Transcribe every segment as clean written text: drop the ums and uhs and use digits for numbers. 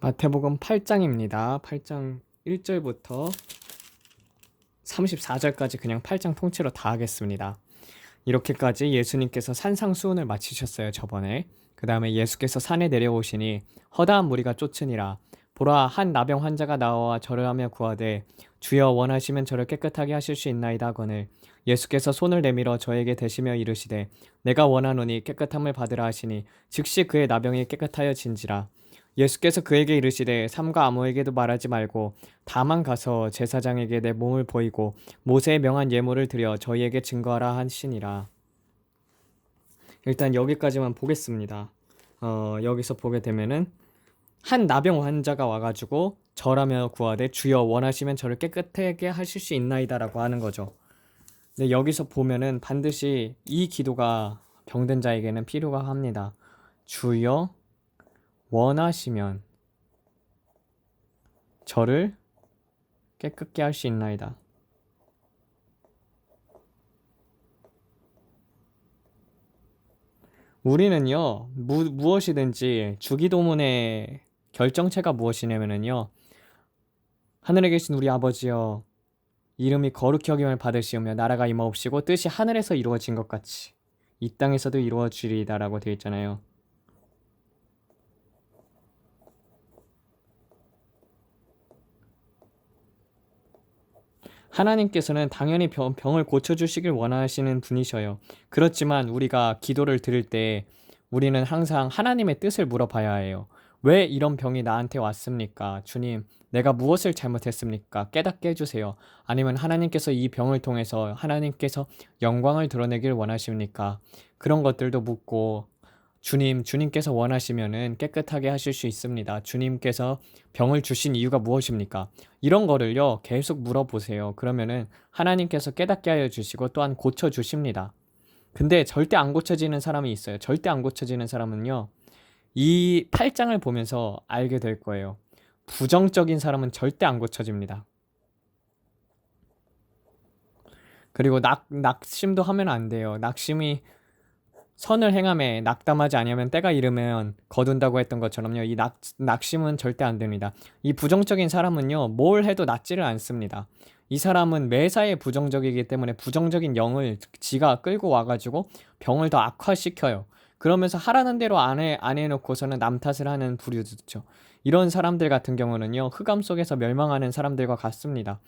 마태복음 8장입니다. 8장 1절부터 34절까지 그냥 8장 통째로 다 하겠습니다. 이렇게까지 예수님께서 산상수훈을 마치셨어요, 저번에. 그 다음에 예수께서 산에 내려오시니 허다한 무리가 쫓으니라. 보라, 한 나병 환자가 나와 절을 하며 구하되 주여 원하시면 저를 깨끗하게 하실 수 있나이다 하거늘 예수께서 손을 내밀어 저에게 대시며 이르시되 내가 원하노니 깨끗함을 받으라 하시니 즉시 그의 나병이 깨끗하여진지라. 예수께서 그에게 이르시되 삼가 아무에게도 말하지 말고 다만 가서 제사장에게 내 몸을 보이고 모세의 명한 예물을 드려 저희에게 증거하라 하시니라. 일단 여기까지만 보겠습니다. 여기서 보게 되면은 한 나병 환자가 와가지고 절하며 구하되 주여 원하시면 저를 깨끗하게 하실 수 있나이다라고 하는 거죠. 근데 여기서 보면은 반드시 이 기도가 병든 자에게는 필요가 합니다. 주여 원하시면 저를 깨끗게 할 수 있나이다. 우리는요, 무엇이든지 주기도문의 결정체가 무엇이냐면요, 하늘에 계신 우리 아버지여, 이름이 거룩히 여김을 받으시오며 나라가 임하옵시고 뜻이 하늘에서 이루어진 것 같이 이 땅에서도 이루어지리이다라고 되어 있잖아요. 하나님께서는 당연히 병을 고쳐주시길 원하시는 분이셔요. 그렇지만 우리가 기도를 드릴 때 우리는 항상 하나님의 뜻을 물어봐야 해요. 왜 이런 병이 나한테 왔습니까? 주님, 내가 무엇을 잘못했습니까? 깨닫게 해주세요. 아니면 하나님께서 이 병을 통해서 하나님께서 영광을 드러내길 원하십니까? 그런 것들도 묻고 주님께서 원하시면은 깨끗하게 하실 수 있습니다. 주님께서 병을 주신 이유가 무엇입니까? 이런 거를요, 계속 물어보세요. 그러면은 하나님께서 깨닫게 하여 주시고 또한 고쳐 주십니다. 근데 절대 안 고쳐지는 사람이 있어요. 절대 안 고쳐지는 사람은요, 이 8장을 보면서 알게 될 거예요. 부정적인 사람은 절대 안 고쳐집니다. 그리고 낙심도 하면 안 돼요. 낙심이 선을 행함에 낙담하지 아니하면 때가 이르면 거둔다고 했던 것처럼요. 이 낙심은 절대 안 됩니다. 이 부정적인 사람은요, 뭘 해도 낫지를 않습니다. 이 사람은 매사에 부정적이기 때문에 부정적인 영을 지가 끌고 와가지고 병을 더 악화시켜요. 그러면서 하라는 대로 안 해놓고서는 남 탓을 하는 부류죠. 이런 사람들 같은 경우는요, 흑암 속에서 멸망하는 사람들과 같습니다.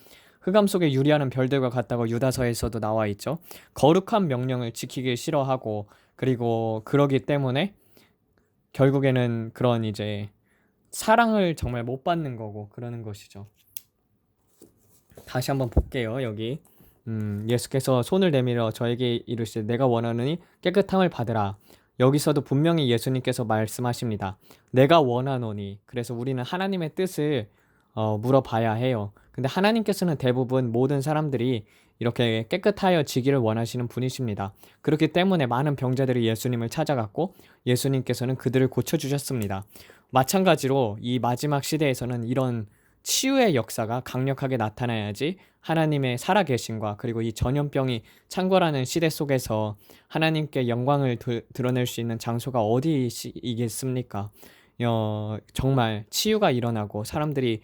흑암 속에 유리하는 별들과 같다고 유다서에서도 나와 있죠. 거룩한 명령을 지키기 싫어하고 그리고 그러기 때문에 결국에는 그런 이제 사랑을 정말 못 받는 거고 그러는 것이죠. 다시 한번 볼게요. 여기 예수께서 손을 내밀어 저에게 이르시되 내가 원하느니 깨끗함을 받으라. 여기서도 분명히 예수님께서 말씀하십니다. 내가 원하노니. 그래서 우리는 하나님의 뜻을 물어봐야 해요. 근데 하나님께서는 대부분 모든 사람들이 이렇게 깨끗하여지기를 원하시는 분이십니다. 그렇기 때문에 많은 병자들이 예수님을 찾아갔고 예수님께서는 그들을 고쳐주셨습니다. 마찬가지로 이 마지막 시대에서는 이런 치유의 역사가 강력하게 나타나야지 하나님의 살아계심과 그리고 이 전염병이 창궐하는 시대 속에서 하나님께 영광을 드러낼 수 있는 장소가 어디이겠습니까? 정말 치유가 일어나고 사람들이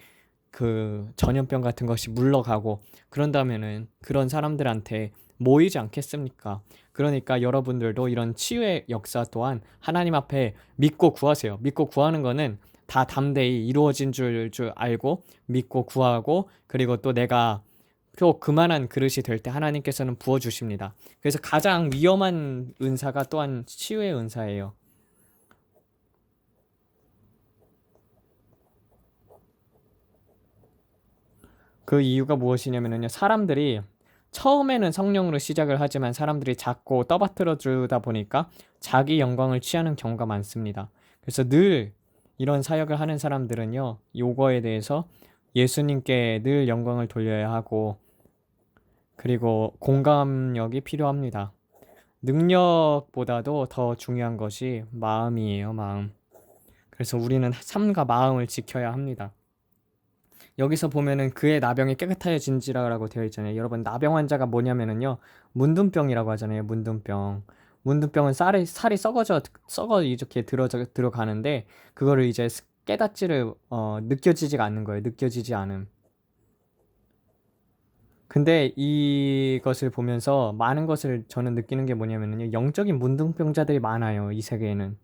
그 전염병 같은 것이 물러가고 그런다면은 그런 사람들한테 모이지 않겠습니까? 그러니까 여러분들도 이런 치유의 역사 또한 하나님 앞에 믿고 구하세요. 믿고 구하는 거는 다 담대히 이루어진 줄 알고 믿고 구하고 그리고 또 내가 또 그만한 그릇이 될 때 하나님께서는 부어주십니다. 그래서 가장 위험한 은사가 또한 치유의 은사예요. 그 이유가 무엇이냐면요. 사람들이 처음에는 성령으로 시작을 하지만 사람들이 자꾸 떠받들어 주다 보니까 자기 영광을 취하는 경우가 많습니다. 그래서 늘 이런 사역을 하는 사람들은요. 요거에 대해서 예수님께 늘 영광을 돌려야 하고 그리고 공감력이 필요합니다. 능력보다도 더 중요한 것이 마음이에요, 마음. 그래서 우리는 삶과 마음을 지켜야 합니다. 여기서 보면은 그의 나병이 깨끗하여진지라고 되어 있잖아요. 여러분, 나병 환자가 뭐냐면은요, 문둥병이라고 하잖아요. 문둥병. 문둥병은 살이 썩어 이렇게 들어가는데 그거를 이제 깨닫지를 느껴지지가 않는 거예요. 느껴지지 않음. 근데 이것을 보면서 많은 것을 저는 느끼는 게 뭐냐면요. 영적인 문둥병자들이 많아요. 이 세계에는.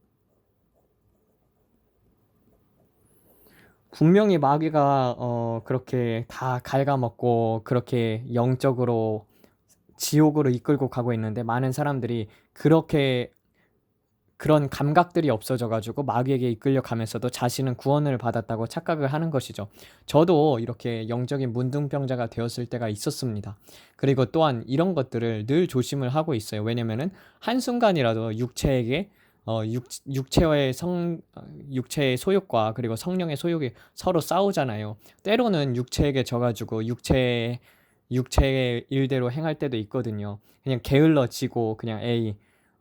분명히 마귀가 그렇게 다 갉아먹고 그렇게 영적으로 지옥으로 이끌고 가고 있는데 많은 사람들이 그렇게 그런 감각들이 없어져 가지고 마귀에게 이끌려 가면서도 자신은 구원을 받았다고 착각을 하는 것이죠. 저도 이렇게 영적인 문둥병자가 되었을 때가 있었습니다. 그리고 또한 이런 것들을 늘 조심을 하고 있어요. 왜냐면은 한순간이라도 육체에게 육체와의 육체의 소욕과 그리고 성령의 소욕이 서로 싸우잖아요. 때로는 육체에게 져가지고 육체의 일대로 행할 때도 있거든요. 그냥 게을러지고 그냥 에이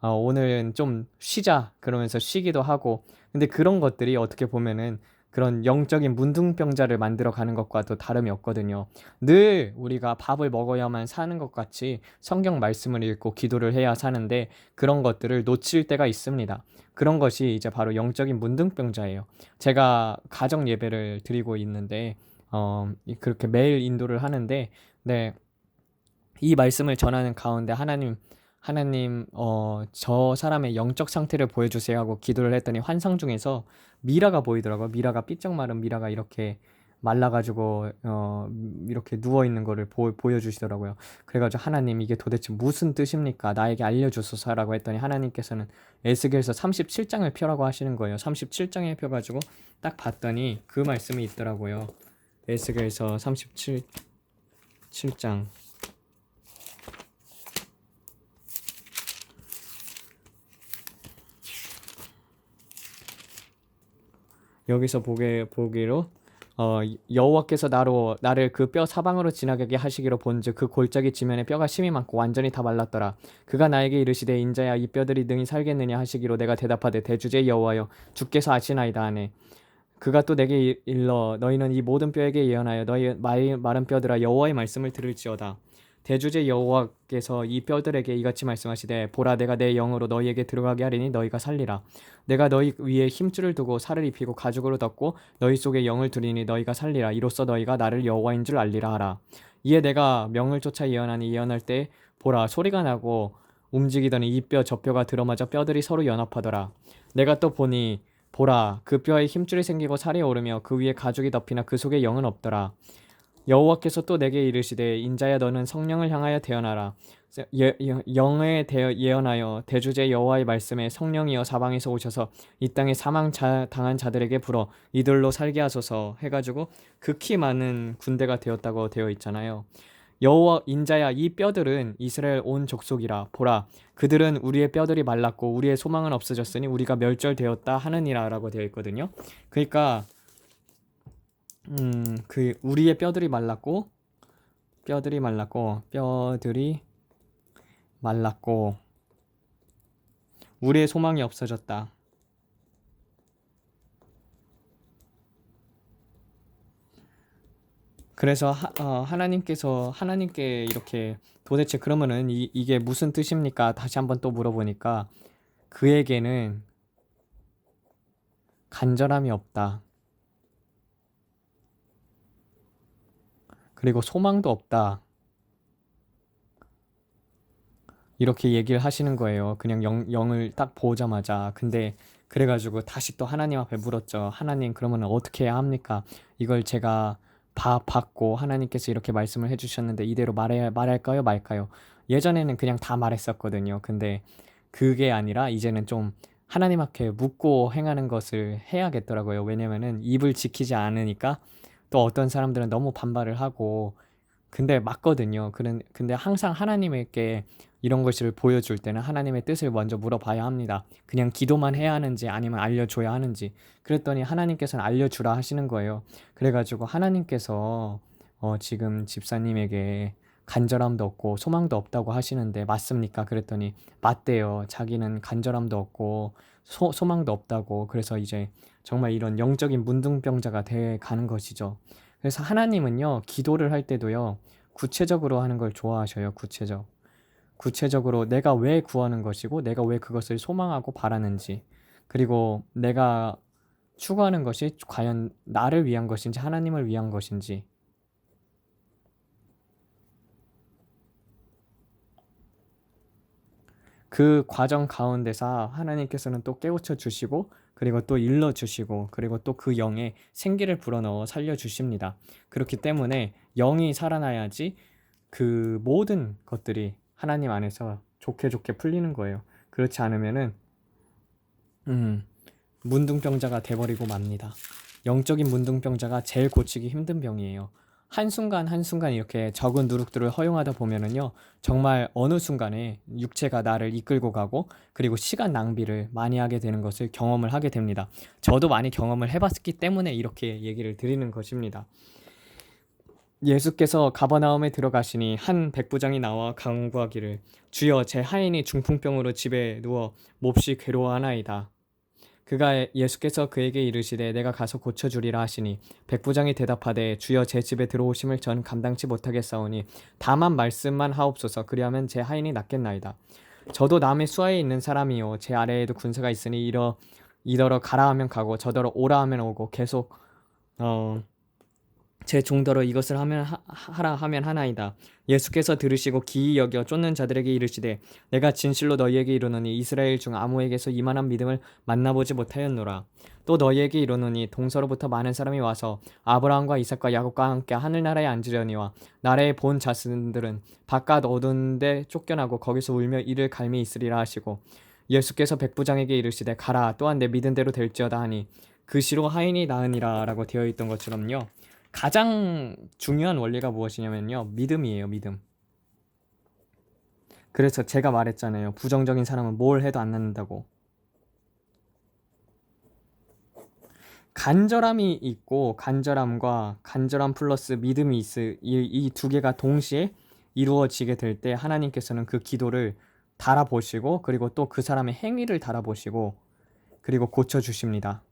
오늘은 좀 쉬자 그러면서 쉬기도 하고 근데 그런 것들이 어떻게 보면은 그런 영적인 문둥병자를 만들어 가는 것과도 다름이 없거든요. 늘 우리가 밥을 먹어야만 사는 것 같이 성경 말씀을 읽고 기도를 해야 사는데 그런 것들을 놓칠 때가 있습니다. 그런 것이 이제 바로 영적인 문둥병자예요. 제가 가정 예배를 드리고 있는데 그렇게 매일 인도를 하는데 네, 이 말씀을 전하는 가운데 하나님, 저 사람의 영적 상태를 보여주세요 하고 기도를 했더니 환상 중에서 미라가 보이더라고요. 미라가 삐쩍 마른 미라가 이렇게 말라가지고, 이렇게 누워있는 거를 보여주시더라고요. 그래가지고 하나님 이게 도대체 무슨 뜻입니까? 나에게 알려주소서라고 했더니 하나님께서는 에스겔서 37장을 펴라고 하시는 거예요. 37장에 펴가지고 딱 봤더니 그 말씀이 있더라고요. 에스겔서 37장. 여기서 보기로 여호와께서 나를 그 뼈 사방으로 지나가게 하시기로 본즉 그 골짜기 지면에 뼈가 심이 많고 완전히 다 말랐더라. 그가 나에게 이르시되 인자야 이 뼈들이 능히 살겠느냐 하시기로 내가 대답하되 대주제 여호와여 주께서 아시나이다 하네. 그가 또 내게 일러 너희는 이 모든 뼈에게 예언하여 너희 마른 뼈들아 여호와의 말씀을 들을지어다. 대주제 여호와께서 이 뼈들에게 이같이 말씀하시되 보라 내가 내 영으로 너희에게 들어가게 하리니 너희가 살리라. 내가 너희 위에 힘줄을 두고 살을 입히고 가죽으로 덮고 너희 속에 영을 두리니 너희가 살리라. 이로써 너희가 나를 여호와인 줄 알리라 하라. 이에 내가 명을 쫓아 예언하니 예언할 때 보라 소리가 나고 움직이더니 이 뼈 저 뼈가 들어맞아 뼈들이 서로 연합하더라. 내가 또 보니 보라 그 뼈에 힘줄이 생기고 살이 오르며 그 위에 가죽이 덮이나 그 속에 영은 없더라. 여호와께서 또 내게 이르시되 인자야 너는 성령을 향하여 대언하라. 영에 대어 예언하여 대주제 여호와의 말씀에 성령이여 사방에서 오셔서 이 땅에 당한 자들에게 불어 이들로 살게 하소서 해가지고 극히 많은 군대가 되었다고 되어 있잖아요. 여호와 인자야 이 뼈들은 이스라엘 온 족속이라 보라 그들은 우리의 뼈들이 말랐고 우리의 소망은 없어졌으니 우리가 멸절되었다 하느니라라고 되어 있거든요. 그러니까 그 우리의 뼈들이 말랐고 우리의 소망이 없어졌다. 그래서 하나님께 이렇게 도대체 그러면은 이게 무슨 뜻입니까? 다시 한번 또 물어보니까 그에게는 간절함이 없다. 그리고 소망도 없다. 이렇게 얘기를 하시는 거예요. 그냥 영을 딱 보자마자. 근데 그래가지고 다시 또 하나님 앞에 물었죠. 하나님 그러면 어떻게 해야 합니까? 이걸 제가 받고 하나님께서 이렇게 말씀을 해주셨는데 이대로 말할까요 말까요? 예전에는 그냥 다 말했었거든요. 근데 그게 아니라 이제는 좀 하나님 앞에 묻고 행하는 것을 해야겠더라고요. 왜냐면은 입을 지키지 않으니까 또 어떤 사람들은 너무 반발을 하고 근데 맞거든요. 근데 항상 하나님께 이런 것을 보여줄 때는 하나님의 뜻을 먼저 물어봐야 합니다. 그냥 기도만 해야 하는지 아니면 알려줘야 하는지. 그랬더니 하나님께서는 알려주라 하시는 거예요. 그래가지고 하나님께서 지금 집사님에게 간절함도 없고 소망도 없다고 하시는데 맞습니까? 그랬더니 맞대요. 자기는 간절함도 없고 소망도 없다고. 그래서 이제 정말 이런 영적인 문둥병자가 돼 가는 것이죠. 그래서 하나님은요, 기도를 할 때도요, 구체적으로 하는 걸 좋아하셔요, 구체적으로 내가 왜 구하는 것이고, 내가 왜 그것을 소망하고 바라는지, 그리고 내가 추구하는 것이 과연 나를 위한 것인지 하나님을 위한 것인지, 그 과정 가운데서 하나님께서는 또 깨우쳐 주시고, 그리고 또 일러 주시고, 그리고 또 그 영에 생기를 불어넣어 살려 주십니다. 그렇기 때문에 영이 살아나야지 그 모든 것들이 하나님 안에서 좋게 좋게 풀리는 거예요. 그렇지 않으면은 음, 문둥병자가 돼버리고 맙니다. 영적인 문둥병자가 제일 고치기 힘든 병이에요. 한순간 한순간 이렇게 적은 누룩들을 허용하다 보면은요, 정말 어느 순간에 육체가 나를 이끌고 가고, 그리고 시간 낭비를 많이 하게 되는 것을 경험을 하게 됩니다. 저도 많이 경험을 해봤기 때문에 이렇게 얘기를 드리는 것입니다. 예수께서 가버나움에 들어가시니 한 백부장이 나와 간구하기를, 주여, 제 하인이 중풍병으로 집에 누워 몹시 괴로워하나이다. 그가 예수께서 그에게 이르시되 내가 가서 고쳐주리라 하시니, 백부장이 대답하되, 주여, 제 집에 들어오심을 전 감당치 못하겠사오니 다만 말씀만 하옵소서. 그리하면 제 하인이 낫겠나이다. 저도 남의 수하에 있는 사람이요, 제 아래에도 군사가 있으니 이더러 가라 하면 가고 저더러 오라 하면 오고, 계속 제 종더러 이것을 하라 하면 하나이다. 예수께서 들으시고 기이 여겨 쫓는 자들에게 이르시되, 내가 진실로 너희에게 이르노니 이스라엘 중 아무에게서 이만한 믿음을 만나보지 못하였노라. 또 너희에게 이르노니 동서로부터 많은 사람이 와서 아브라함과 이삭과 야곱과 함께 하늘나라에 앉으려니와 나라의 본 자손들은 바깥 어두운 데 쫓겨나고 거기서 울며 이를 갈미 있으리라 하시고, 예수께서 백부장에게 이르시되 가라, 또한 내 믿은 대로 될지어다 하니 그 시로 하인이 나으니라 라고 되어 있던 것처럼요, 가장 중요한 원리가 무엇이냐면요, 믿음이에요. 믿음. 그래서 제가 말했잖아요, 부정적인 사람은 뭘 해도 안 낫는다고. 간절함이 있고, 간절함과 간절함 플러스 믿음이 이 두 개가 동시에 이루어지게 될 때 하나님께서는 그 기도를 달아보시고, 그리고 또 그 사람의 행위를 달아보시고, 그리고 고쳐주십니다.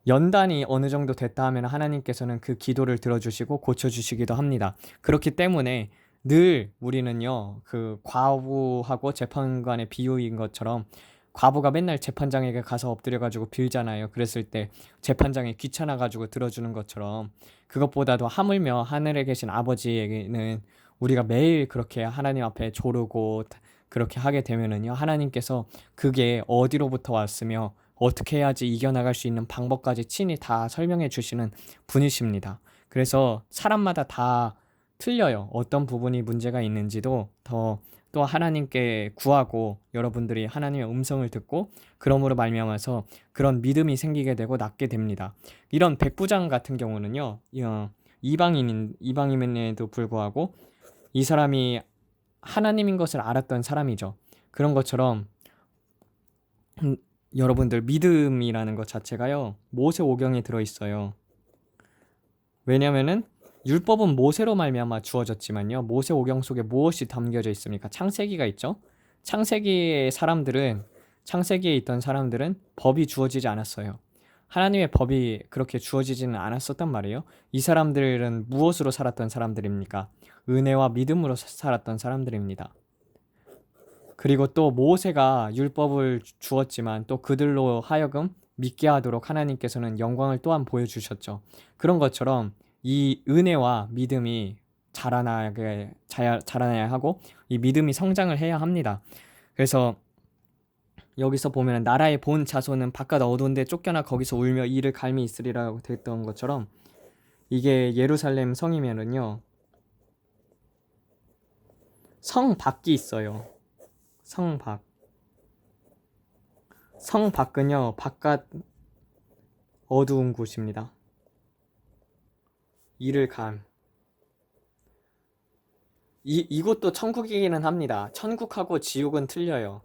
연단이 어느 정도 됐다 하면 하나님께서는 그 기도를 들어주시고 고쳐주시기도 합니다. 그렇기 때문에 늘 우리는요, 그 과부하고 재판관의 비유인 것처럼, 과부가 맨날 재판장에게 가서 엎드려가지고 빌잖아요. 그랬을 때 재판장이 귀찮아가지고 들어주는 것처럼, 그것보다도 하물며 하늘에 계신 아버지에게는 우리가 매일 그렇게 하나님 앞에 조르고 그렇게 하게 되면은요, 하나님께서 그게 어디로부터 왔으며 어떻게 해야지 이겨나갈 수 있는 방법까지 친히 다 설명해 주시는 분이십니다. 그래서 사람마다 다 틀려요. 어떤 부분이 문제가 있는지도 또 하나님께 구하고, 여러분들이 하나님의 음성을 듣고 그러므로 말미암아서 그런 믿음이 생기게 되고 낫게 됩니다. 이런 백부장 같은 경우는요, 이방인임에도 불구하고 이 사람이 하나님인 것을 알았던 사람이죠. 그런 것처럼 여러분들, 믿음이라는 것 자체가요, 모세오경에 들어있어요. 왜냐면은 율법은 모세로 말미암아 주어졌지만요, 모세오경 속에 무엇이 담겨져 있습니까? 창세기가 있죠. 창세기에 있던 사람들은 법이 주어지지 않았어요. 하나님의 법이 그렇게 주어지지는 않았었단 말이에요. 이 사람들은 무엇으로 살았던 사람들입니까? 은혜와 믿음으로 살았던 사람들입니다. 그리고 또 모세가 율법을 주었지만 또 그들로 하여금 믿게 하도록 하나님께서는 영광을 또한 보여주셨죠. 그런 것처럼 이 은혜와 믿음이 자라나야 하고, 이 믿음이 성장을 해야 합니다. 그래서 여기서 보면 나라의 본 자손은 바깥 어두운 데 쫓겨나 거기서 울며 이를 갈미 있으리라고 됐던 것처럼, 이게 예루살렘 성이면은요, 성 밖이 있어요. 성 밖. 성 밖은요, 바깥 어두운 곳입니다. 이를 감. 이곳도 천국이기는 합니다. 천국하고 지옥은 틀려요.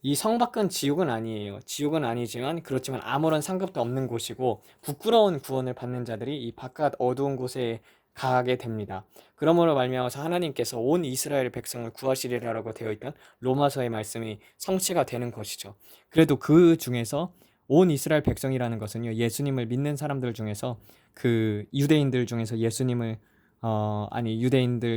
이 성 밖은 지옥은 아니에요. 지옥은 아니지만, 그렇지만 아무런 상급도 없는 곳이고, 부끄러운 구원을 받는 자들이 이 바깥 어두운 곳에 가게 됩니다. 그러므로 말미암아서 하나님께서 온 이스라엘 백성을 구하시리라고 되어 있던 로마서의 말씀이 성취가 되는 것이죠. 그래도 그 중에서 온 이스라엘 백성이라는 것은요, 예수님을 믿는 사람들 중에서, 그 유대인들 중에서 유대인들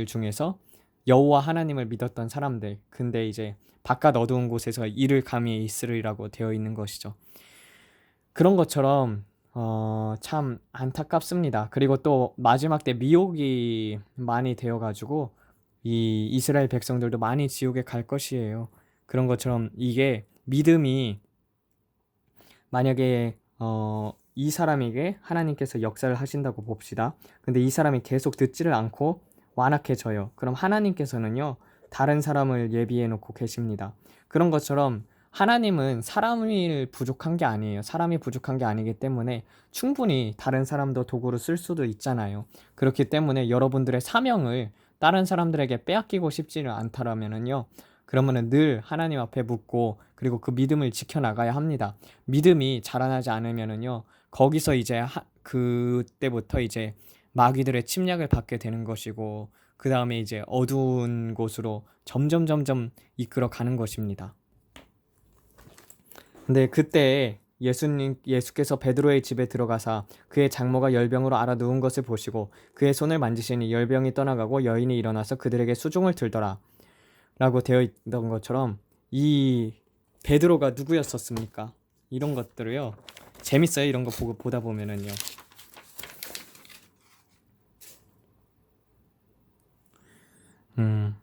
중에서 여호와 하나님을 믿었던 사람들, 근데 이제 바깥 어두운 곳에서 이를 감히 있으리라고 되어 있는 것이죠. 그런 것처럼 참 안타깝습니다. 그리고 또 마지막 때 미혹이 많이 되어가지고 이 이스라엘 백성들도 많이 지옥에 갈 것이에요. 그런 것처럼 이게 믿음이 만약에 이 사람에게 하나님께서 역사를 하신다고 봅시다. 근데 이 사람이 계속 듣지를 않고 완악해져요. 그럼 하나님께서는요, 다른 사람을 예비해 놓고 계십니다. 그런 것처럼 하나님은 사람이 부족한 게 아니에요. 사람이 부족한 게 아니기 때문에 충분히 다른 사람도 도구로 쓸 수도 있잖아요. 그렇기 때문에 여러분들의 사명을 다른 사람들에게 빼앗기고 싶지는 않다라면은요, 그러면은 늘 하나님 앞에 묻고 그리고 그 믿음을 지켜나가야 합니다. 믿음이 자라나지 않으면은요, 거기서 이제 그때부터 이제 마귀들의 침략을 받게 되는 것이고, 그 다음에 이제 어두운 곳으로 점점 이끌어 가는 것입니다. 근데 그때 예수께서 베드로의 집에 들어가사 그의 장모가 열병으로 앓아 누운 것을 보시고 그의 손을 만지시니 열병이 떠나가고 여인이 일어나서 그들에게 수종을 들더라. 라고 되어 있던 것처럼 이 베드로가 누구였었습니까? 이런 것들을요. 재밌어요. 이런 거 보다 보면은요. 음,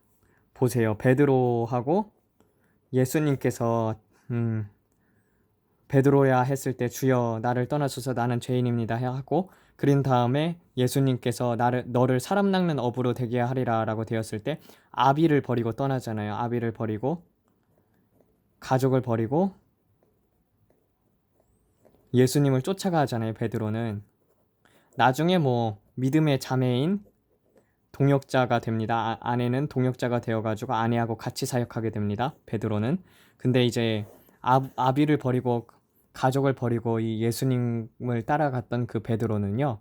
보세요. 베드로하고 예수님께서 베드로야 했을 때 주여 나를 떠나소서 나는 죄인입니다 하고 그린 다음에 예수님께서 너를 사람 낚는 어부로 되게 하리라라고 되었을 때 아비를 버리고 떠나잖아요. 아비를 버리고 가족을 버리고 예수님을 쫓아가잖아요. 베드로는 나중에 뭐 믿음의 자매인 동역자가 됩니다. 아내는 동역자가 되어가지고 아내하고 같이 사역하게 됩니다. 베드로는. 근데 이제 아비를 버리고 가족을 버리고 이 예수님을 따라갔던 그 베드로는요.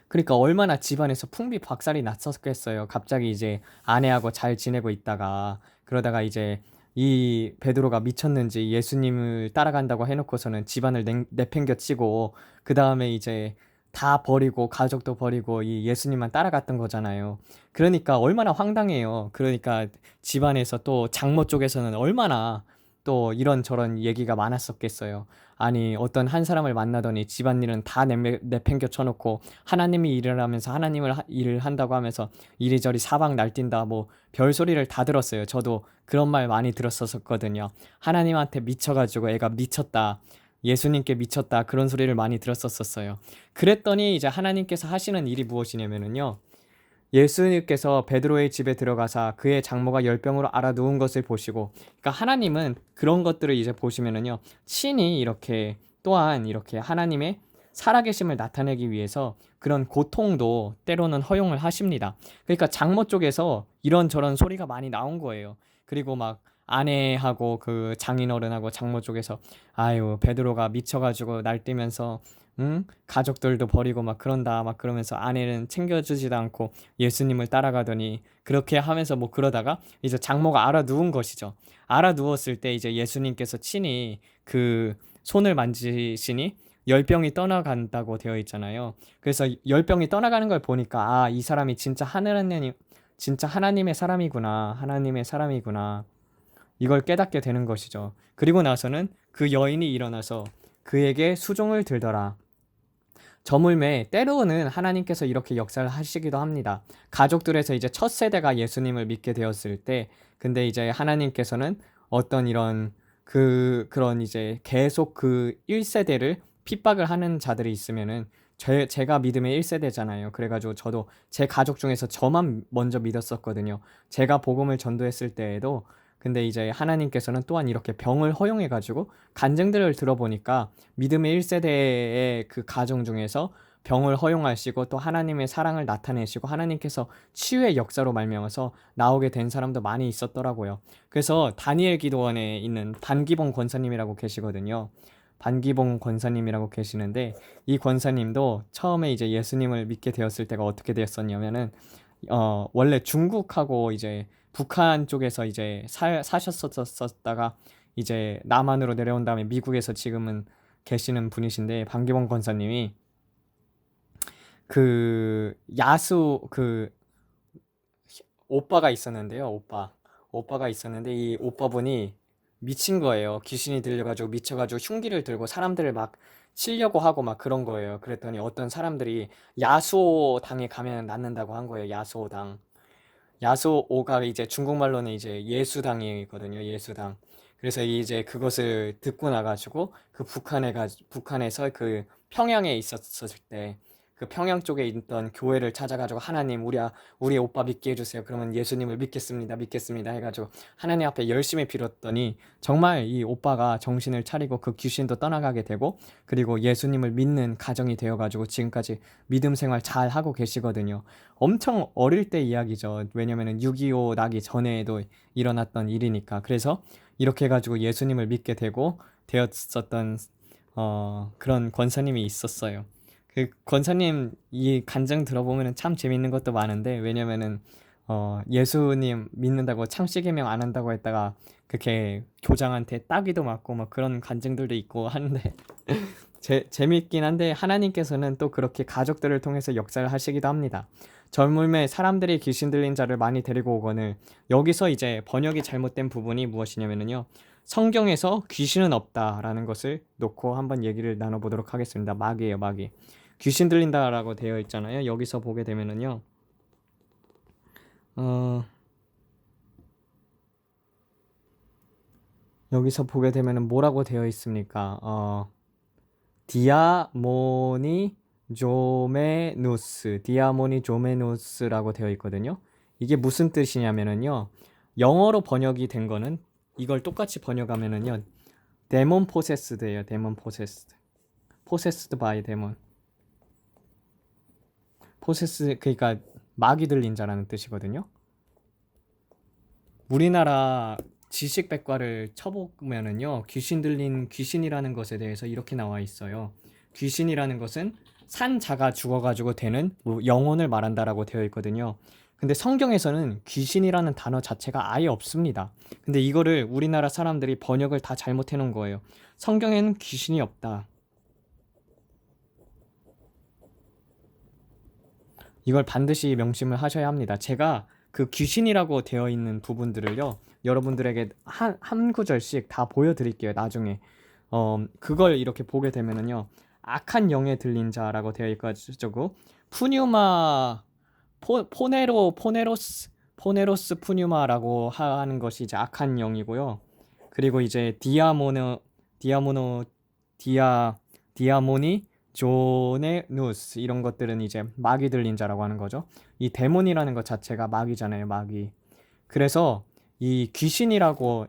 그러니까 얼마나 집안에서 풍비박살이 났었겠어요. 갑자기 이제 아내하고 잘 지내고 있다가 그러다가 이제 이 베드로가 미쳤는지 예수님을 따라간다고 해놓고서는 집안을 내팽겨치고 그 다음에 이제 다 버리고 가족도 버리고 이 예수님만 따라갔던 거잖아요. 그러니까 얼마나 황당해요. 그러니까 집안에서 또 장모 쪽에서는 얼마나 또 이런저런 얘기가 많았었겠어요. 아니 어떤 한 사람을 만나더니 집안일은 다 내팽겨 쳐놓고 하나님이 일을 하면서 일을 한다고 하면서 이리저리 사방 날뛴다 뭐 별소리를 다 들었어요. 저도 그런 말 많이 들었었거든요. 하나님한테 미쳐가지고 애가 미쳤다. 예수님께 미쳤다. 그런 소리를 많이 들었었어요. 그랬더니 이제 하나님께서 하시는 일이 무엇이냐면은요. 예수님께서 베드로의 집에 들어가사 그의 장모가 열병으로 앓아 누운 것을 보시고, 그러니까 하나님은 그런 것들을 이제 보시면은요, 친히 이렇게 또한 이렇게 하나님의 살아계심을 나타내기 위해서 그런 고통도 때로는 허용을 하십니다. 그러니까 장모 쪽에서 이런저런 소리가 많이 나온 거예요. 그리고 막 아내하고 그 장인어른하고 장모 쪽에서 아유 베드로가 미쳐가지고 날뛰면서 응? 가족들도 버리고 막 그런다 막 그러면서 아내는 챙겨주지도 않고 예수님을 따라가더니 그렇게 하면서 뭐 그러다가 이제 장모가 알아 누운 것이죠. 알아 누웠을 때 이제 예수님께서 친히 그 손을 만지시니 열병이 떠나간다고 되어 있잖아요. 그래서 열병이 떠나가는 걸 보니까 아, 이 사람이 진짜 하나님의 사람이구나. 하나님의 사람이구나. 이걸 깨닫게 되는 것이죠. 그리고 나서는 그 여인이 일어나서 그에게 수종을 들더라. 저물매 때로는 하나님께서 이렇게 역사를 하시기도 합니다. 가족들에서 이제 첫 세대가 예수님을 믿게 되었을 때, 근데 이제 하나님께서는 어떤 이런 그런 이제 계속 그 1세대를 핍박을 하는 자들이 있으면은 제가 믿음의 1세대잖아요. 그래가지고 저도 제 가족 중에서 저만 먼저 믿었었거든요. 제가 복음을 전도했을 때에도 근데 이제 하나님께서는 또한 이렇게 병을 허용해가지고 간증들을 들어보니까 믿음의 1세대의 그 가정 중에서 병을 허용하시고 또 하나님의 사랑을 나타내시고 하나님께서 치유의 역사로 말미암아서 나오게 된 사람도 많이 있었더라고요. 그래서 다니엘 기도원에 있는 반기봉 권사님이라고 계시거든요. 반기봉 권사님이라고 계시는데 이 권사님도 처음에 이제 예수님을 믿게 되었을 때가 어떻게 되었었냐면은 원래 중국하고 이제 북한 쪽에서 이제 사셨었다가 이제 남한으로 내려온 다음에 미국에서 지금은 계시는 분이신데 반기봉 권사님이 그 야수 그 오빠가 있었는데요. 오빠가 있었는데 이 오빠분이 미친 거예요. 귀신이 들려가지고 미쳐가지고 흉기를 들고 사람들을 막 치려고 하고 막 그런 거예요. 그랬더니 어떤 사람들이 야수당에 가면 낫는다고 한 거예요. 야수당. 야수오가 이제 중국말로는 이제 예수당이거든요. 예수당. 그래서 이제 그것을 듣고 나가지고 그 북한에서 그 평양에 있었을 때 그 평양 쪽에 있던 교회를 찾아가지고 하나님 우리 오빠 믿게 해주세요. 그러면 예수님을 믿겠습니다. 믿겠습니다. 해가지고 하나님 앞에 열심히 빌었더니 정말 이 오빠가 정신을 차리고 그 귀신도 떠나가게 되고 그리고 예수님을 믿는 가정이 되어가지고 지금까지 믿음 생활 잘 하고 계시거든요. 엄청 어릴 때 이야기죠. 왜냐면은 6.25 나기 전에도 일어났던 일이니까. 그래서 이렇게 해가지고 예수님을 믿게 되었었던 그런 권사님이 있었어요. 그 권사님 이 간증 들어보면은 참 재밌는 것도 많은데 왜냐면은 예수님 믿는다고 창씨개명 안 한다고 했다가 그렇게 교장한테 따귀도 맞고 막 그런 간증들도 있고 하는데 재밌긴 한데 하나님께서는 또 그렇게 가족들을 통해서 역사를 하시기도 합니다. 젊음에 사람들이 귀신 들린 자를 많이 데리고 오거늘 여기서 이제 번역이 잘못된 부분이 무엇이냐면요. 성경에서 귀신은 없다라는 것을 놓고 한번 얘기를 나눠보도록 하겠습니다. 마귀예요, 마귀. 귀신 들린다라고 되어 있잖아요. 여기서 보게 되면은요. 여기서 보게 되면은 뭐라고 되어 있습니까? 디아모니 조메누스라고 되어 있거든요. 이게 무슨 뜻이냐면은요. 영어로 번역이 된 거는 이걸 똑같이 번역하면은요. 데몬 포세스드예요. 데몬 포세스드. 포세스드 바이 데몬. 포세스 그러니까 마귀 들린 자라는 뜻이거든요. 우리나라 지식백과를 쳐보면은요, 귀신 들린 귀신이라는 것에 대해서 이렇게 나와 있어요. 귀신이라는 것은 산자가 죽어가지고 되는 뭐 영혼을 말한다라고 되어 있거든요. 근데 성경에서는 귀신이라는 단어 자체가 아예 없습니다. 근데 이거를 우리나라 사람들이 번역을 다 잘못해 놓은 거예요. 성경에는 귀신이 없다. 이걸 반드시 명심을 하셔야 합니다. 제가 그 귀신이라고 되어 있는 부분들을요, 여러분들에게 한 구절씩 다 보여드릴게요, 나중에. 그걸 이렇게 보게 되면은요, 악한 영에 들린 자라고 되어 있가지고, 푸뉴마, 포네로스 푸뉴마라고 하는 것이 이제 악한 영이고요. 그리고 이제 디아모노, 디아모니, 조네누스 이런 것들은 이제 마귀 들린 자라고 하는 거죠. 이 데몬이라는 것 자체가 마귀잖아요, 마귀. 그래서 이 귀신이라고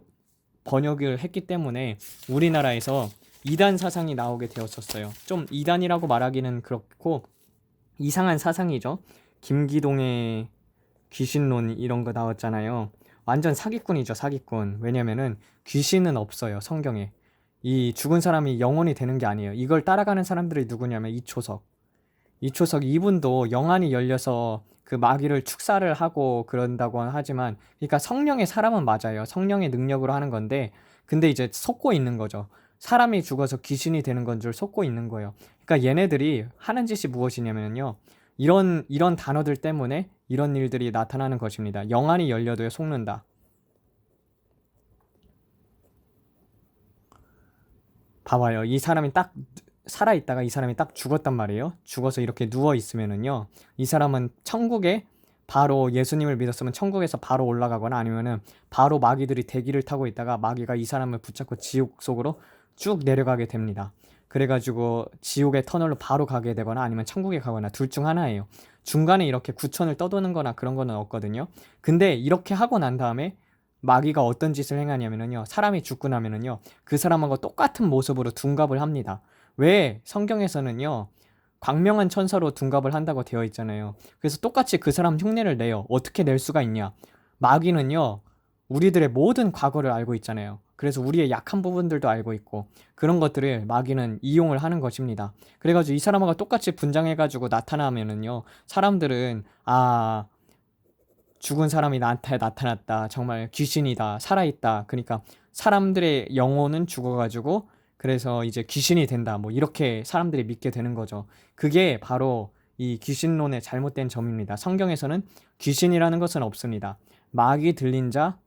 번역을 했기 때문에 우리나라에서 이단 사상이 나오게 되었었어요. 좀 이단이라고 말하기는 그렇고 이상한 사상이죠. 김기동의 귀신론 이런 거 나왔잖아요. 완전 사기꾼이죠, 사기꾼. 왜냐면은 귀신은 없어요, 성경에. 이 죽은 사람이 영혼이 되는 게 아니에요. 이걸 따라가는 사람들이 누구냐면 이초석. 이초석 이분도 영안이 열려서 그 마귀를 축사를 하고 그런다고 하지만 그러니까 성령의 사람은 맞아요. 성령의 능력으로 하는 건데 근데 이제 속고 있는 거죠. 사람이 죽어서 귀신이 되는 건 줄 속고 있는 거예요. 그러니까 얘네들이 하는 짓이 무엇이냐면요. 이런 단어들 때문에 이런 일들이 나타나는 것입니다. 영안이 열려도 속는다. 봐봐요. 이 사람이 딱 살아있다가 이 사람이 딱 죽었단 말이에요. 죽어서 이렇게 누워있으면은요. 이 사람은 천국에 바로 예수님을 믿었으면 천국에서 바로 올라가거나 아니면은 바로 마귀들이 대기를 타고 있다가 마귀가 이 사람을 붙잡고 지옥 속으로 쭉 내려가게 됩니다. 그래가지고 지옥의 터널로 바로 가게 되거나 아니면 천국에 가거나 둘 중 하나예요. 중간에 이렇게 구천을 떠도는 거나 그런 거는 없거든요. 근데 이렇게 하고 난 다음에 마귀가 어떤 짓을 행하냐면요. 사람이 죽고 나면은요. 그 사람하고 똑같은 모습으로 둔갑을 합니다. 왜 성경에서는요. 광명한 천사로 둔갑을 한다고 되어 있잖아요. 그래서 똑같이 그 사람 흉내를 내요. 어떻게 낼 수가 있냐? 마귀는요. 우리들의 모든 과거를 알고 있잖아요. 그래서 우리의 약한 부분들도 알고 있고 그런 것들을 마귀는 이용을 하는 것입니다. 그래가지고 이 사람하고 똑같이 분장해가지고 나타나면은요. 사람들은 죽은 사람이 나한테 나타났다. 정말 귀신이다. 살아있다. 그러니까 사람들의 영혼은 죽어가지고 그래서 이제 귀신이 된다. 뭐 이렇게 사람들이 믿게 되는 거죠. 그게 바로 이 귀신론의 잘못된 점입니다. 성경에서는 귀신이라는 것은 없습니다. 마귀 들린 자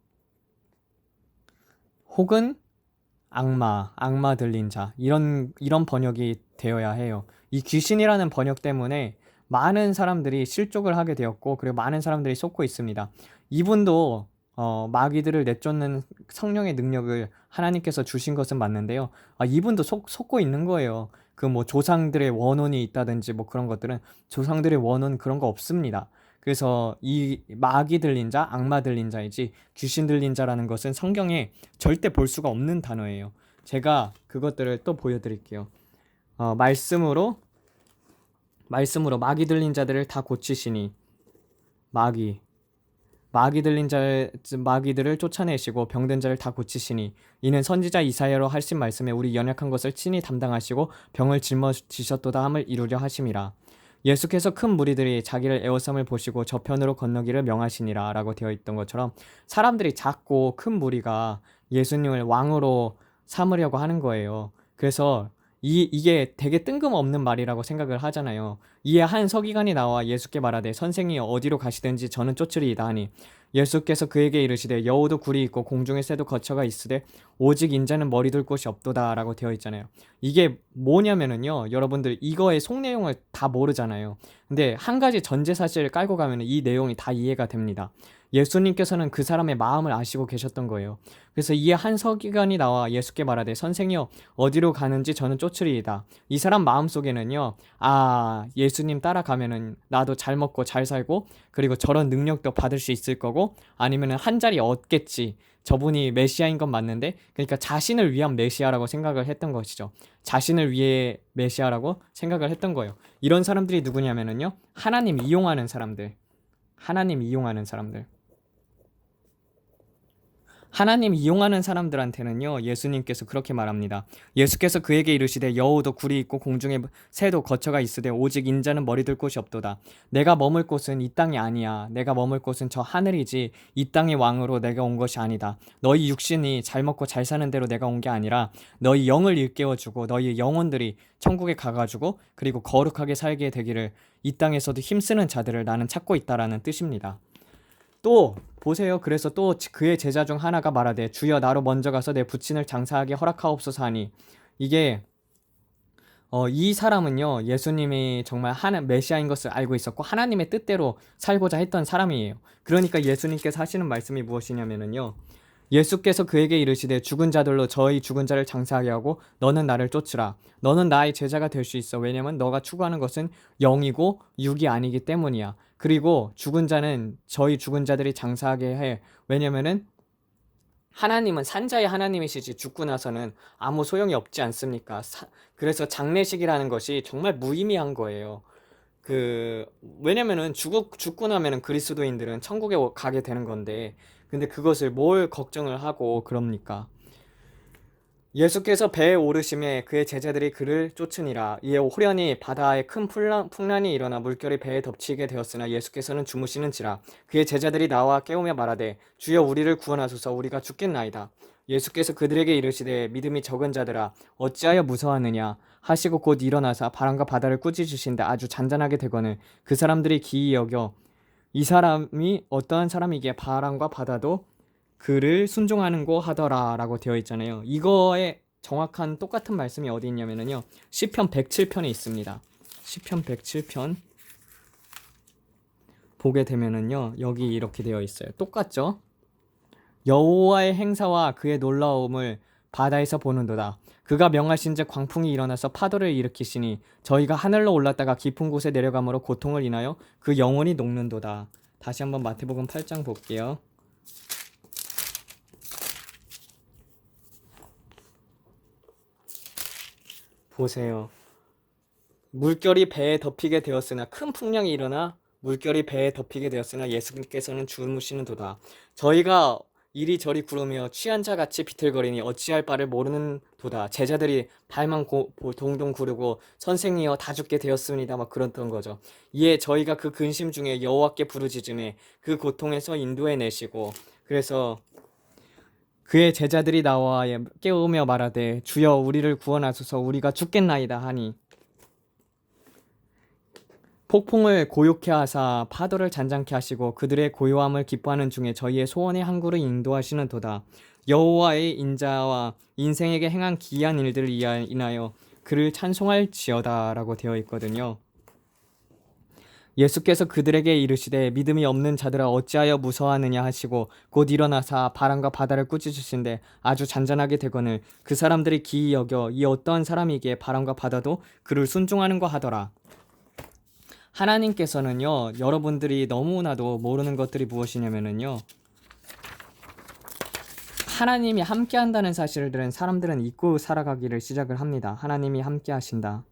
혹은 악마 들린 자, 이런 번역이 되어야 해요. 이 귀신이라는 번역 때문에 많은 사람들이 실족을 하게 되었고, 그리고 많은 사람들이 속고 있습니다. 이분도 마귀들을 내쫓는 성령의 능력을 하나님께서 주신 것은 맞는데요. 이분도 속고 있는 거예요. 그 뭐 조상들의 원혼이 있다든지 뭐 그런 것들은, 조상들의 원혼 그런 거 없습니다. 그래서 이 마귀 들린 자, 악마 들린 자이지 귀신 들린 자라는 것은 성경에 절대 볼 수가 없는 단어예요. 제가 그것들을 또 보여드릴게요. 말씀으로 마귀 들린 자들을 다 고치시니, 마귀 들린 자 마귀들을 쫓아내시고 병든 자를 다 고치시니, 이는 선지자 이사야로 하신 말씀에 우리 연약한 것을 친히 담당하시고 병을 짊어지셨도다 함을 이루려 하심이라. 예수께서 큰 무리들이 자기를 애워쌈을 보시고 저편으로 건너기를 명하시니라 라고 되어 있던 것처럼, 사람들이 작고 큰 무리가 예수님을 왕으로 삼으려고 하는 거예요. 그래서 이게 되게 뜬금없는 말이라고 생각을 하잖아요. 이에 한 서기관이 나와 예수께 말하되 선생이 어디로 가시든지 저는 쫓으리이다 하니, 예수께서 그에게 이르시되 여우도 굴이 있고 공중의 새도 거처가 있으되 오직 인자는 머리 둘 곳이 없도다 라고 되어 있잖아요. 이게 뭐냐면은요, 여러분들 이거의 속내용을 다 모르잖아요. 근데 한 가지 전제 사실을 깔고 가면 이 내용이 다 이해가 됩니다. 예수님께서는 그 사람의 마음을 아시고 계셨던 거예요. 그래서 이에 한 서기관이 나와 예수께 말하되 선생이여 어디로 가는지 저는 쫓으리이다. 이 사람 마음속에는요, 예수님 따라가면은 나도 잘 먹고 잘 살고 그리고 저런 능력도 받을 수 있을 거고, 아니면은 한 자리 얻겠지, 저분이 메시아인 건 맞는데, 그러니까 자신을 위한 메시아라고 생각을 했던 것이죠. 자신을 위해 메시아라고 생각을 했던 거예요. 이런 사람들이 누구냐면은요, 하나님 이용하는 사람들. 하나님 이용하는 사람들한테는요, 예수님께서 그렇게 말합니다. 예수께서 그에게 이르시되 여우도 굴이 있고 공중에 새도 거처가 있으되 오직 인자는 머리 둘 곳이 없도다. 내가 머물 곳은 이 땅이 아니야. 내가 머물 곳은 저 하늘이지 이 땅의 왕으로 내가 온 것이 아니다. 너희 육신이 잘 먹고 잘 사는 대로 내가 온 게 아니라 너희 영을 일깨워주고 너희 영혼들이 천국에 가가지고 그리고 거룩하게 살게 되기를 이 땅에서도 힘쓰는 자들을 나는 찾고 있다라는 뜻입니다. 또 보세요. 그래서 또 그의 제자 중 하나가 말하되 주여 나로 먼저 가서 내 부친을 장사하게 허락하옵소서 하니, 이게 이 사람은요, 예수님이 정말 메시아인 것을 알고 있었고 하나님의 뜻대로 살고자 했던 사람이에요. 그러니까 예수님께서 하시는 말씀이 무엇이냐면요, 예수께서 그에게 이르시되 죽은 자들로 저희 죽은 자를 장사하게 하고 너는 나를 쫓으라. 너는 나의 제자가 될 수 있어. 왜냐면 너가 추구하는 것은 영이고 육이 아니기 때문이야. 그리고 죽은 자는 저희 죽은 자들이 장사하게 해. 왜냐면은 하나님은 산자의 하나님이시지 죽고 나서는 아무 소용이 없지 않습니까? 그래서 장례식이라는 것이 정말 무의미한 거예요. 왜냐면은 죽고 나면은 그리스도인들은 천국에 가게 되는 건데, 근데 그것을 뭘 걱정을 하고 그럽니까? 예수께서 배에 오르심에 그의 제자들이 그를 쫓으니라. 이에 호련히 바다에 큰 풍란이 일어나 물결이 배에 덮치게 되었으나 예수께서는 주무시는지라. 그의 제자들이 나와 깨우며 말하되 주여 우리를 구원하소서, 우리가 죽겠나이다. 예수께서 그들에게 이르시되 믿음이 적은 자들아 어찌하여 무서워하느냐 하시고 곧 일어나사 바람과 바다를 꾸짖으신데 아주 잔잔하게 되거늘 그 사람들이 기이 여겨 이 사람이 어떠한 사람이기에 바람과 바다도 그를 순종하는고 하더라 라고 되어 있잖아요. 이거에 정확한 똑같은 말씀이 어디 있냐면요, 시편 107편에 있습니다. 시편 107편 보게 되면은요, 여기 이렇게 되어 있어요. 똑같죠? 여호와의 행사와 그의 놀라움을 바다에서 보는도다. 그가 명하신즉 광풍이 일어나서 파도를 일으키시니 저희가 하늘로 올랐다가 깊은 곳에 내려감으로 고통을 인하여 그 영혼이 녹는도다. 다시 한번 마태복음 8장 볼게요. 보세요. 물결이 배에 덮이게 되었으나 큰 풍랑이 일어나 물결이 배에 덮이게 되었으나 예수님께서는 주무시는도다. 저희가 이리저리 구르며 취한 자같이 비틀거리니 어찌할 바를 모르는 도다. 제자들이 발만 동동 구르고 선생이여 다 죽게 되었습니다 막 그랬던 거죠. 이에 저희가 그 근심 중에 여호와께 부르짖음에 그 고통에서 인도해 내시고, 그래서 그의 제자들이 나와 깨우며 말하되 주여 우리를 구원하소서, 우리가 죽겠나이다 하니 폭풍을 고요케 하사 파도를 잔잔케 하시고 그들의 고요함을 기뻐하는 중에 저희의 소원의 항구를 인도하시는 도다. 여호와의 인자와 인생에게 행한 기이한 일들을 인하여 그를 찬송할지어다라고 되어 있거든요. 예수께서 그들에게 이르시되 믿음이 없는 자들아 어찌하여 무서워하느냐 하시고 곧 일어나사 바람과 바다를 꾸짖으신데 아주 잔잔하게 되거늘 그 사람들이 기이 여겨 이 어떠한 사람이기에 바람과 바다도 그를 순종하는가 하더라. 하나님께서는요, 여러분들이 너무나도 모르는 것들이 무엇이냐면요, 하나님이 함께 한다는 사실들은 사람들은 잊고 살아가기를 시작을 합니다. 하나님이 함께 하신다.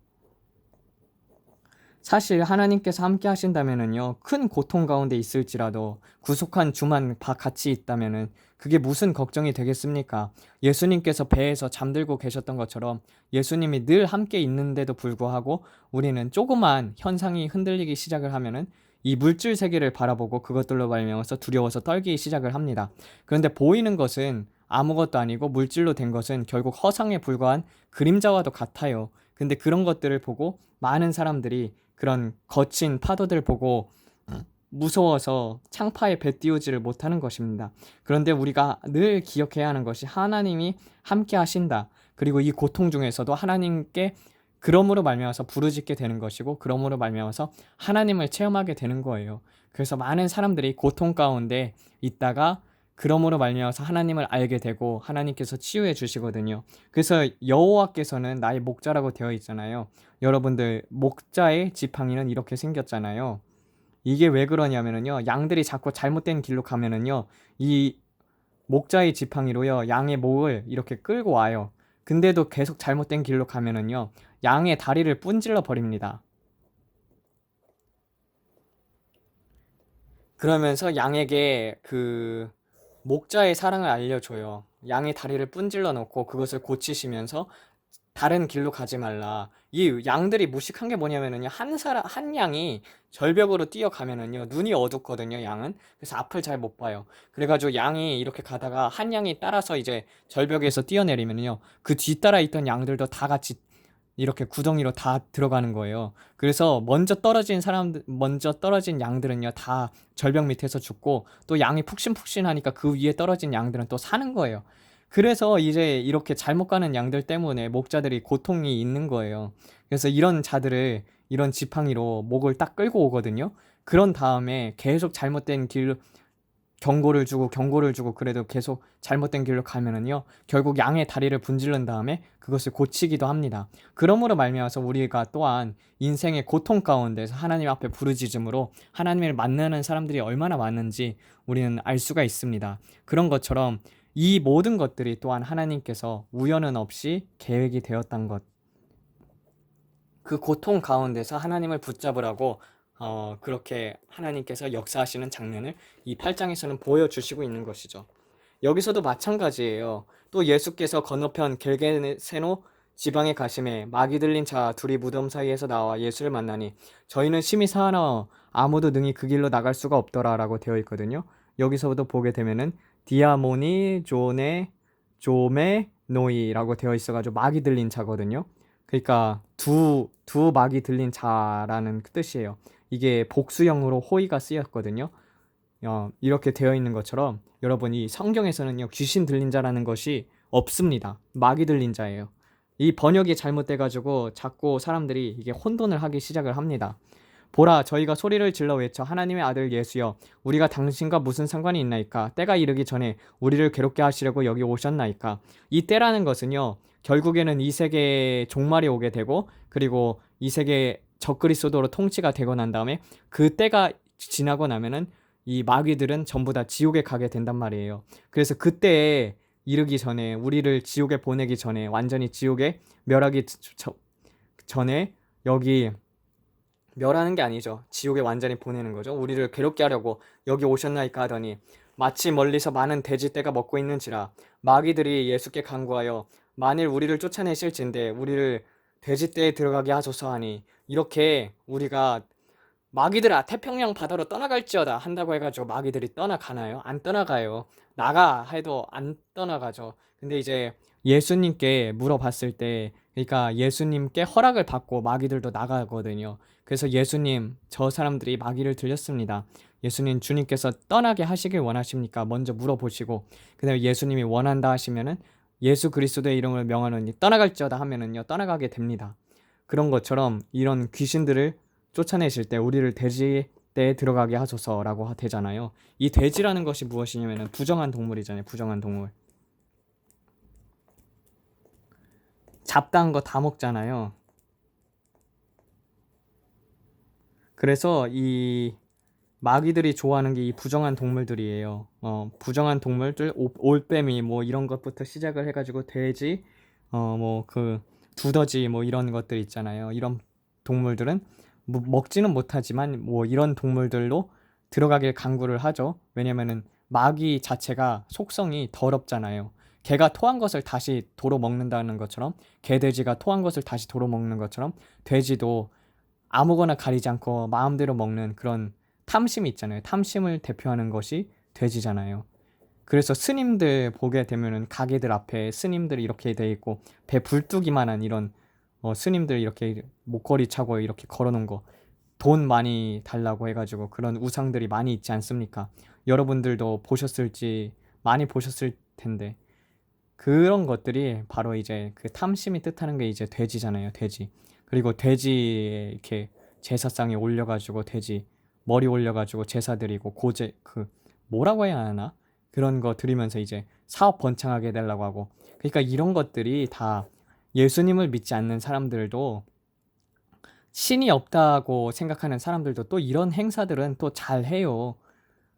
사실 하나님께서 함께 하신다면은요, 큰 고통 가운데 있을지라도 구속한 주만 같이 있다면은 그게 무슨 걱정이 되겠습니까? 예수님께서 배에서 잠들고 계셨던 것처럼 예수님이 늘 함께 있는데도 불구하고 우리는 조그만 현상이 흔들리기 시작을 하면은 이 물질 세계를 바라보고 그것들로 말미암아서 두려워서 떨기 시작을 합니다. 그런데 보이는 것은 아무것도 아니고 물질로 된 것은 결국 허상에 불과한 그림자와도 같아요. 근데 그런 것들을 보고 많은 사람들이 그런 거친 파도들 보고 무서워서 창파에 배 띄우지를 못하는 것입니다. 그런데 우리가 늘 기억해야 하는 것이 하나님이 함께 하신다. 그리고 이 고통 중에서도 하나님께 그러므로 말미암아서 부르짖게 되는 것이고 그러므로 말미암아서 하나님을 체험하게 되는 거예요. 그래서 많은 사람들이 고통 가운데 있다가 그러므로 말미암아서 하나님을 알게 되고 하나님께서 치유해 주시거든요. 그래서 여호와께서는 나의 목자라고 되어 있잖아요. 여러분들 목자의 지팡이는 이렇게 생겼잖아요. 이게 왜 그러냐면은요. 양들이 자꾸 잘못된 길로 가면은요. 이 목자의 지팡이로요. 양의 목을 이렇게 끌고 와요. 근데도 계속 잘못된 길로 가면은요. 양의 다리를 분질러 버립니다. 그러면서 양에게 그 목자의 사랑을 알려줘요. 양의 다리를 분질러 놓고 그것을 고치시면서 다른 길로 가지 말라. 이 양들이 무식한 게 뭐냐면은요. 한 양이 절벽으로 뛰어가면은요. 눈이 어둡거든요, 양은. 그래서 앞을 잘 못 봐요. 그래가지고 양이 이렇게 가다가 한 양이 따라서 이제 절벽에서 뛰어내리면요. 그 뒤따라 있던 양들도 다 같이 이렇게 구덩이로 다 들어가는 거예요. 그래서 먼저 떨어진 양들은요, 다 절벽 밑에서 죽고, 또 양이 푹신푹신하니까 그 위에 떨어진 양들은 또 사는 거예요. 그래서 이제 이렇게 잘못 가는 양들 때문에 목자들이 고통이 있는 거예요. 그래서 이런 자들을 이런 지팡이로 목을 딱 끌고 오거든요. 그런 다음에 계속 잘못된 길, 경고를 주고 그래도 계속 잘못된 길로 가면은요 결국 양의 다리를 분질른 다음에 그것을 고치기도 합니다. 그러므로 말미암아서 우리가 또한 인생의 고통 가운데서 하나님 앞에 부르짖음으로 하나님을 만나는 사람들이 얼마나 많은지 우리는 알 수가 있습니다. 그런 것처럼 이 모든 것들이 또한 하나님께서 우연은 없이 계획이 되었던 것, 그 고통 가운데서 하나님을 붙잡으라고 그렇게 하나님께서 역사하시는 장면을 이 8장에서는 보여주시고 있는 것이죠. 여기서도 마찬가지예요. 또 예수께서 건너편 겔게세노 지방에 가심에 마귀 들린 자 둘이 무덤 사이에서 나와 예수를 만나니 저희는 심히 사하나 아무도 능히 그 길로 나갈 수가 없더라라고 되어 있거든요. 여기서도 보게 되면은 디아모니 조네 조메 노이라고 되어 있어가지고 마귀 들린 자거든요. 그러니까 두 막이 들린 자라는 뜻이에요. 이게 복수형으로 호의가 쓰였거든요. 이렇게 되어 있는 것처럼 여러분 이 성경에서는요 귀신 들린 자라는 것이 없습니다. 막이 들린 자예요. 이 번역이 잘못돼가지고 자꾸 사람들이 이게 혼돈을 하기 시작을 합니다. 보라 저희가 소리를 질러 외쳐 하나님의 아들 예수여 우리가 당신과 무슨 상관이 있나이까 때가 이르기 전에 우리를 괴롭게 하시려고 여기 오셨나이까. 이 때라는 것은요 결국에는 이 세계에 종말이 오게 되고 그리고 이 세계 적그리스도로 통치가 되고 난 다음에 그 때가 지나고 나면은 이 마귀들은 전부 다 지옥에 가게 된단 말이에요. 그래서 그때에 이르기 전에 우리를 지옥에 보내기 전에 완전히 지옥에 멸하기 전에 여기 멸하는 게 아니죠. 지옥에 완전히 보내는 거죠. 우리를 괴롭게 하려고 여기 오셨나이까 하더니 마치 멀리서 많은 돼지떼가 먹고 있는지라 마귀들이 예수께 간구하여 만일 우리를 쫓아내실진데 우리를 돼지떼에 들어가게 하소서 하니 이렇게 우리가 마귀들아 태평양 바다로 떠나갈지어다 한다고 해가지고 마귀들이 떠나가나요? 안 떠나가요. 나가 해도 안 떠나가죠. 근데 이제 예수님께 물어봤을 때, 그러니까 예수님께 허락을 받고 마귀들도 나가거든요. 그래서 예수님, 저 사람들이 마귀를 들렸습니다. 예수님, 주님께서 떠나게 하시길 원하십니까? 먼저 물어보시고, 그 다음에 예수님이 원한다 하시면은 예수 그리스도의 이름을 명하노니 떠나갈지어다 하면은요, 떠나가게 됩니다. 그런 것처럼 이런 귀신들을 쫓아내실 때 우리를 돼지떼에 들어가게 하소서라고 되잖아요. 이 돼지라는 것이 무엇이냐면은 부정한 동물이잖아요. 부정한 동물. 잡다한 거 다 먹잖아요. 그래서 이 마귀들이 좋아하는 게 이 부정한 동물들이에요. 부정한 동물들, 올빼미 뭐 이런 것부터 시작을 해가지고 돼지, 뭐 그 두더지 뭐 이런 것들 있잖아요. 이런 동물들은 뭐 먹지는 못하지만 뭐 이런 동물들로 들어가길 강구를 하죠. 왜냐면은 마귀 자체가 속성이 더럽잖아요. 개가 토한 것을 다시 도로 먹는다는 것처럼, 개돼지가 토한 것을 다시 도로 먹는 것처럼 돼지도 아무거나 가리지 않고 마음대로 먹는 그런 탐심이 있잖아요. 탐심을 대표하는 것이 돼지잖아요. 그래서 스님들 보게 되면은 가게들 앞에 스님들이 이렇게 돼 있고 배 불뚝이만한 이런 스님들 이렇게 목걸이 차고 이렇게 걸어놓은 거, 돈 많이 달라고 해가지고 그런 우상들이 많이 있지 않습니까? 여러분들도 보셨을지 많이 보셨을 텐데 그런 것들이 바로 이제 그 탐심이 뜻하는 게 이제 돼지잖아요. 돼지. 그리고 돼지 이렇게 제사상에 올려가지고 돼지 머리 올려가지고 제사 드리고 고제 그 뭐라고 해야 하나? 그런 거 드리면서 이제 사업 번창하게 되려고 하고. 그러니까 이런 것들이 다 예수님을 믿지 않는 사람들도, 신이 없다고 생각하는 사람들도 또 이런 행사들은 또 잘 해요.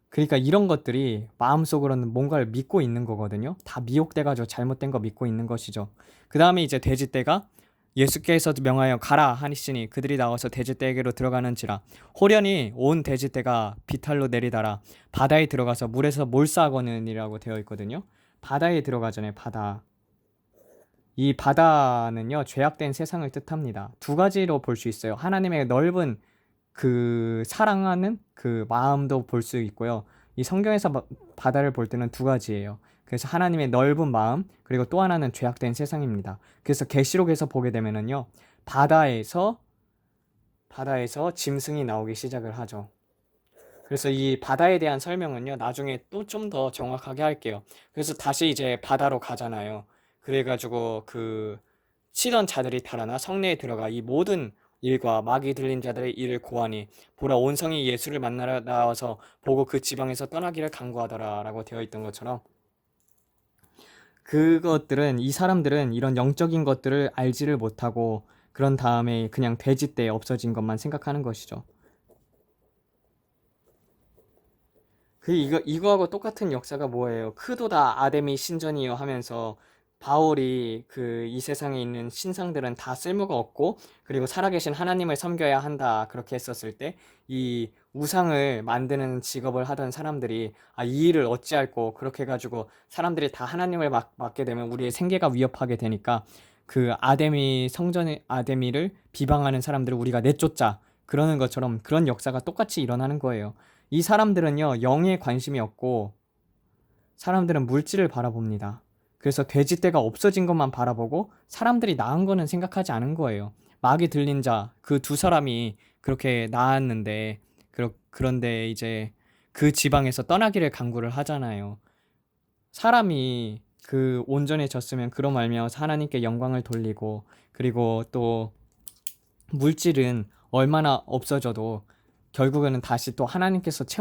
그러니까 이런 것들이 마음속으로는 뭔가를 믿고 있는 거거든요. 다 미혹돼가지고 잘못된 거 믿고 있는 것이죠. 그 다음에 이제 돼지떼가 예수께서 명하여 가라 하시니 그들이 나와서 돼지떼에게로 들어가는지라 호련히 온 돼지떼가 비탈로 내리다라 바다에 들어가서 물에서 몰사하거니라고 되어 있거든요. 바다에 들어가잖아요. 바다. 이 바다는요, 죄악된 세상을 뜻합니다. 두 가지로 볼 수 있어요. 하나님의 넓은 그 사랑하는 그 마음도 볼 수 있고요. 이 성경에서 바다를 볼 때는 두 가지예요. 그래서 하나님의 넓은 마음, 그리고 또 하나는 죄악된 세상입니다. 그래서 계시록에서 보게 되면은요, 바다에서 짐승이 나오기 시작을 하죠. 그래서 이 바다에 대한 설명은요, 나중에 또 좀 더 정확하게 할게요. 그래서 다시 이제 바다로 가잖아요. 그래가지고 그 치던 자들이 달아나 성내에 들어가 이 모든 일과 마귀 들린 자들의 일을 고하니 보라 온 성이 예수를 만나러 나와서 보고 그 지방에서 떠나기를 간구하더라라고 되어 있던 것처럼, 그것들은 이 사람들은 이런 영적인 것들을 알지를 못하고 그런 다음에 그냥 돼지 때 없어진 것만 생각하는 것이죠. 이거하고 똑같은 역사가 뭐예요? 크도다 아데미 신전이요 하면서 바울이 그 이 세상에 있는 신상들은 다 쓸모가 없고 그리고 살아계신 하나님을 섬겨야 한다 그렇게 했었을 때 이 우상을 만드는 직업을 하던 사람들이 이 일을 어찌할꼬 그렇게 해가지고 사람들이 다 하나님을 맡게 되면 우리의 생계가 위협하게 되니까 그 아데미 성전의 아데미를 비방하는 사람들을 우리가 내쫓자 그러는 것처럼 그런 역사가 똑같이 일어나는 거예요. 이 사람들은요, 영에 관심이 없고 사람들은 물질을 바라봅니다. 그래서 돼지떼가 없어진 것만 바라보고 사람들이 나은 거는 생각하지 않은 거예요. 마귀 들린 자, 그 두 사람이 그렇게 나았는데, 그런데 이제 그 지방에서 떠나기를 강구를 하잖아요. 사람이 그 온전해졌으면 그로 말미암아 하나님께 영광을 돌리고, 그리고 또 물질은 얼마나 없어져도 결국에는 다시 또 하나님께서 채워